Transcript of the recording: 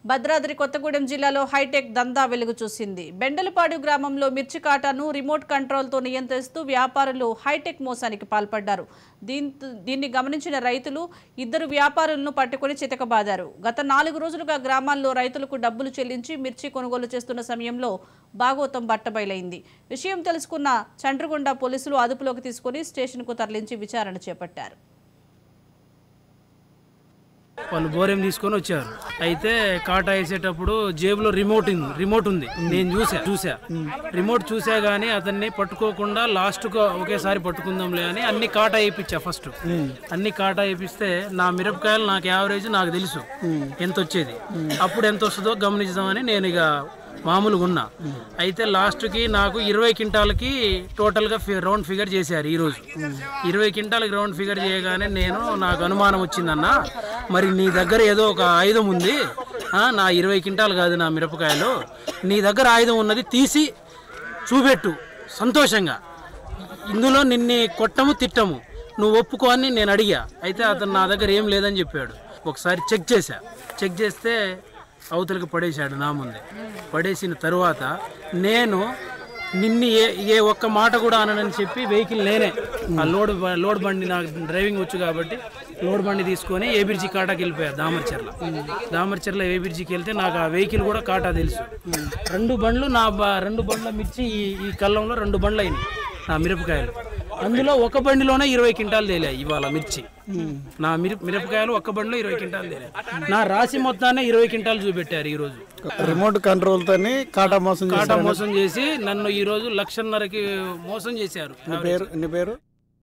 భద్రాద్రి కొత్తగూడెం జిల్లాలో హైటెక్ దందా వెలుగు చూసింది. బెండలపాడు గ్రామంలో మిర్చి కాటాను రిమోట్ కంట్రోల్తో నియంత్రిస్తూ వ్యాపారులు హైటెక్ మోసానికి పాల్పడ్డారు. దీన్ని గమనించిన రైతులు ఇద్దరు వ్యాపారులను పట్టుకుని చితకబాదారు. గత 4 రోజులుగా గ్రామాల్లో రైతులకు డబ్బులు చెల్లించి మిర్చి కొనుగోలు చేస్తున్న సమయంలో భాగోతం బట్టబయలైంది. విషయం తెలుసుకున్న చండ్రగొండ పోలీసులు అదుపులోకి తీసుకుని స్టేషన్కు తరలించి విచారణ చేపట్టారు. వాళ్ళు బోరెం తీసుకొని వచ్చారు. అయితే కాటా వేసేటప్పుడు జేబులో రిమోట్ ఉంది. నేను చూసా రిమోట్ చూసా గానీ అతన్ని పట్టుకోకుండా లాస్ట్కు ఒకేసారి పట్టుకుందాంలే అని అన్ని కాటా వేయించా. ఫస్ట్ అన్ని కాటా వేయిస్తే నా మిరపకాయలు నాకు యావరేజ్ నాకు తెలుసు ఎంత వచ్చేది, అప్పుడు ఎంత వస్తుందో గమనిద్దామని నేను ఇక మామూలుగా ఉన్నా. అయితే లాస్ట్కి నాకు 20 క్వింటాలకి టోటల్గా రౌండ్ ఫిగర్ చేశారు. ఈరోజు 20 క్వింటాలకి రౌండ్ ఫిగర్ చేయగానే నాకు అనుమానం వచ్చిందన్న, మరి నీ దగ్గర ఏదో ఒక ఆయుధం ఉంది, నా 20 క్వింటాలు కాదు నా మిరపకాయలు, నీ దగ్గర ఆయుధం ఉన్నది తీసి చూపెట్టు సంతోషంగా, ఇందులో నిన్ను కొట్టము తిట్టము, నువ్వు ఒప్పుకో అని నేను అడిగా. అయితే అతను నా దగ్గర ఏం లేదని చెప్పాడు. ఒకసారి చెక్ చేస్తే అవతలకి పడేశాడు నా ముందే. పడేసిన తరువాత నేను నిన్ను ఏ ఒక్క మాట కూడా అనని చెప్పి వెహికల్ నేనే ఆ లోడ్ బండి నాకు డ్రైవింగ్ వచ్చు కాబట్టి లోడ్ బండి తీసుకొని ఏబిర్జీ కాటాకి వెళ్ళిపోయా. దామర్చర్ల ఏబిర్జీకి వెళ్తే నాకు ఆ వెహికల్ కూడా కాటా తెలుసు. 2 బండ్ల మిర్చి ఈ కళ్ళంలో 2 బండ్లు అయినాయి నా మిరపకాయలు. అందులో ఒక బండిలోనే 20 క్వింటాలు తేలాయి ఇవాళ మిర్చి. నా మిరపకాయలు ఒక్క బండిలో 20 క్వింటాలు తేలాయి. నా రాశి మొత్తాన్ని 20 క్వింటాలు చూపెట్టారు. ఈ రోజు రిమోట్ కంట్రోల్ తోని కాటా మోసం చేసి నన్ను ఈ రోజు 1,50,000కి మోసం చేశారు. నీ పేరు